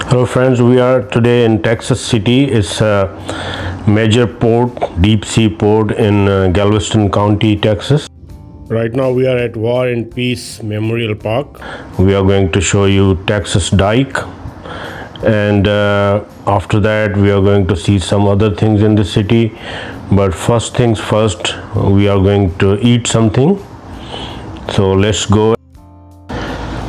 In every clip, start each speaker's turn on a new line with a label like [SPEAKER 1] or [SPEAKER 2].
[SPEAKER 1] Hello friends, we are today in Texas City. It's a major port, deep sea port in Galveston County, Texas. Right now we are at War and Peace Memorial Park. We are going to show you Texas Dike, and after that we are going to see some other things in the city. But first things first, we are going to eat something. So let's go.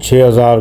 [SPEAKER 1] 6000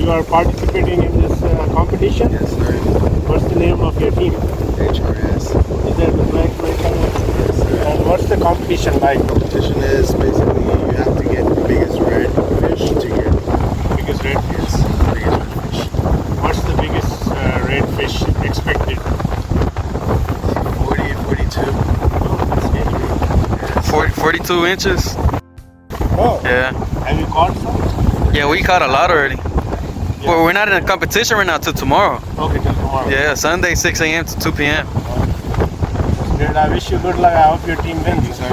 [SPEAKER 1] You are participating in this competition?
[SPEAKER 2] Yes, sir.
[SPEAKER 1] What's the name of your team?
[SPEAKER 2] HRS.
[SPEAKER 1] Is that the Black American?
[SPEAKER 2] Yes, sir.
[SPEAKER 1] And what's the competition like?
[SPEAKER 2] Competition is basically you have to get the biggest red fish to get.
[SPEAKER 1] Biggest red fish.
[SPEAKER 2] Yes, biggest red fish.
[SPEAKER 1] What's the biggest red fish expected?
[SPEAKER 2] 40 and 42.
[SPEAKER 1] Oh, that's really big.
[SPEAKER 2] Yes.
[SPEAKER 3] 42 inches.
[SPEAKER 1] Oh,
[SPEAKER 3] Yeah.
[SPEAKER 1] have you caught some?
[SPEAKER 3] Yeah, we caught a lot already. Well, we're not in a competition right now till tomorrow.
[SPEAKER 1] Okay, till tomorrow.
[SPEAKER 3] Yeah, Sunday 6 a.m. to 2 p.m.
[SPEAKER 1] Good. I wish you good luck. I hope your team wins.
[SPEAKER 2] Sir.